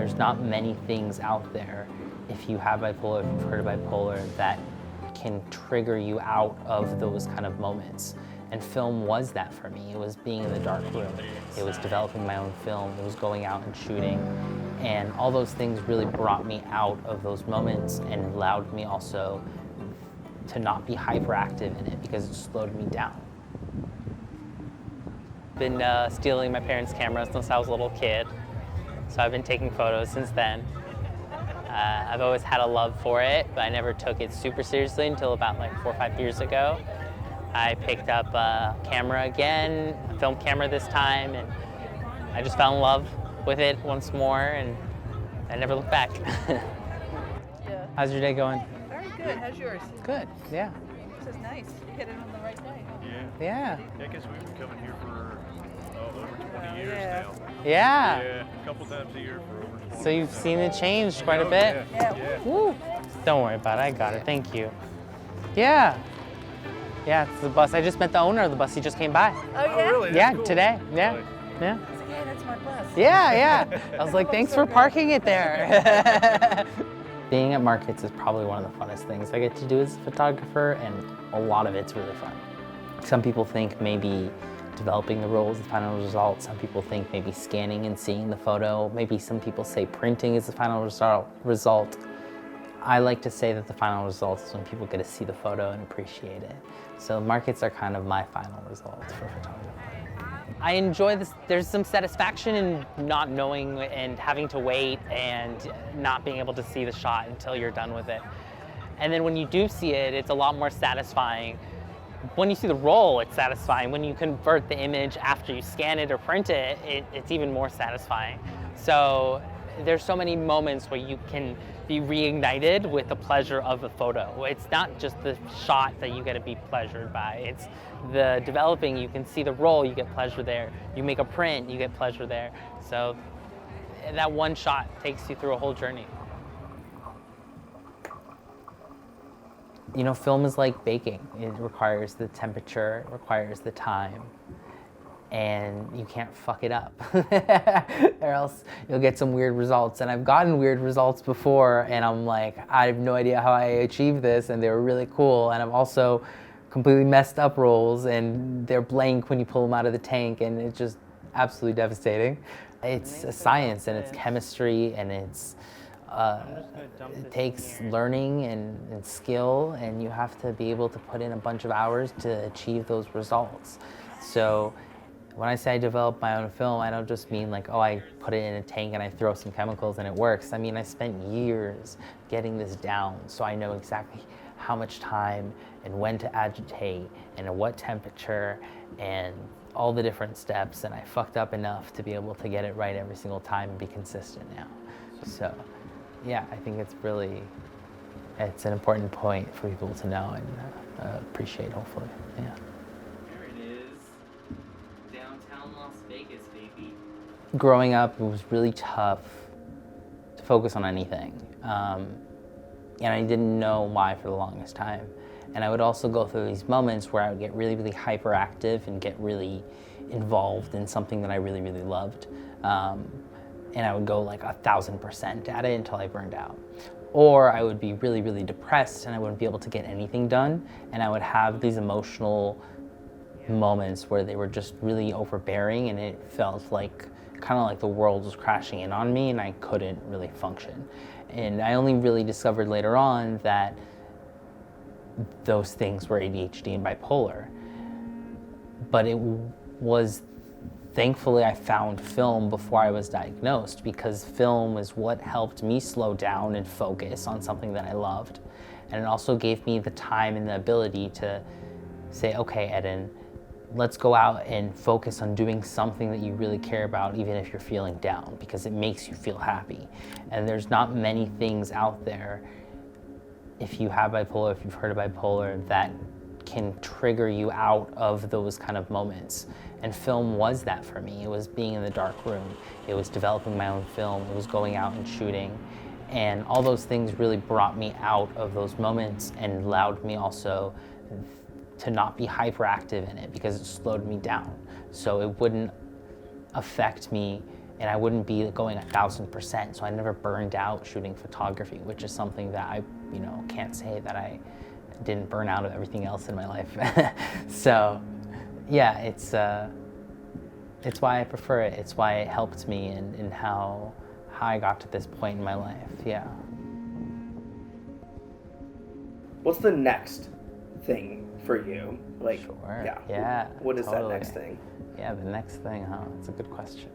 there's not many things out there, if you have bipolar, if you've heard of bipolar, that can trigger you out of those kind of moments. And film was that for me. It was being in the dark room. It was developing my own film. It was going out and shooting. And all those things really brought me out of those moments and allowed me also to not be hyperactive in it because it slowed me down. Been stealing my parents' cameras since I was a little kid. So I've been taking photos since then. I've always had a love for it, but I never took it super seriously until about like 4 or 5 years ago. I picked up a camera again, a film camera this time, and I just fell in love with it once more, and I never looked back. Yeah. How's your day going? Very good. How's yours? Good, yeah. This is nice. You hit it on the right day. Huh? Yeah. I guess we've been coming here for over 20 years Yeah. now. Yeah. Yeah, a couple times a year for over 20 So you've years seen now. it change quite a Oh, bit? Yeah. Woo. Don't worry about it, I got it, thank you. Yeah. Yeah, it's the bus. I just met the owner of the bus. He just came by. Oh, yeah? really? That's Yeah, cool. today. Yeah. Really? Yeah. I was like, yeah, that's my bus. Yeah. I was like, thanks for parking it there. Being at markets is probably one of the funnest things I get to do as a photographer, and a lot of it's really fun. Some people think maybe developing the roll is the final result. Some people think maybe scanning and seeing the photo. Maybe some people say printing is the final result. I like to say that the final result is when people get to see the photo and appreciate it. So markets are kind of my final results for photography. I enjoy this. There's some satisfaction in not knowing and having to wait and not being able to see the shot until you're done with it. And then when you do see it, it's a lot more satisfying. When you see the roll, it's satisfying. When you convert the image after you scan it or print it, it's even more satisfying. So there's so many moments where you can be reignited with the pleasure of the photo. It's not just the shot that you get to be pleasured by. It's the developing. You can see the roll, you get pleasure there. You make a print, you get pleasure there. So that one shot takes you through a whole journey. You know, film is like baking. It requires the temperature, it requires the time, and you can't fuck it up or else you'll get some weird results. And I've gotten weird results before, and I'm like, I have no idea how I achieved this, and they were really cool. And I've also completely messed up rolls, and they're blank when you pull them out of the tank, and it's just absolutely devastating. It's a science, and it's chemistry, and it's it takes learning and skill, and you have to be able to put in a bunch of hours to achieve those results. So when I say I develop my own film, I don't just mean like, oh, I put it in a tank and I throw some chemicals and it works. I mean, I spent years getting this down, so I know exactly how much time and when to agitate and at what temperature and all the different steps, and I fucked up enough to be able to get it right every single time and be consistent now. So yeah, I think it's an important point for people to know and appreciate, hopefully, yeah. There it is. Downtown Las Vegas, baby. Growing up, it was really tough to focus on anything. And I didn't know why for the longest time. And I would also go through these moments where I would get really, really hyperactive and get really involved in something that I really, really loved. And I would go like 1,000% at it until I burned out. Or I would be really, really depressed and I wouldn't be able to get anything done. And I would have these emotional moments where they were just really overbearing, and it felt like kind of like the world was crashing in on me and I couldn't really function. And I only really discovered later on that those things were ADHD and bipolar. But it was, thankfully, I found film before I was diagnosed, because film is what helped me slow down and focus on something that I loved. And it also gave me the time and the ability to say, okay, Edden, let's go out and focus on doing something that you really care about, even if you're feeling down, because it makes you feel happy. And there's not many things out there, if you have bipolar, if you've heard of bipolar, that can trigger you out of those kind of moments. And film was that for me. It was being in the dark room. It was developing my own film. It was going out and shooting. And all those things really brought me out of those moments and allowed me also to not be hyperactive in it, because it slowed me down. So it wouldn't affect me and I wouldn't be going 1,000%. So I never burned out shooting photography, which is something that I, can't say that I didn't burn out of everything else in my life. So, yeah, it's why I prefer it. It's why it helped me in how I got to this point in my life. Yeah. What's the next thing for you? Sure. Yeah. Yeah. What is totally. that next thing? Yeah, the next thing, huh? That's a good question.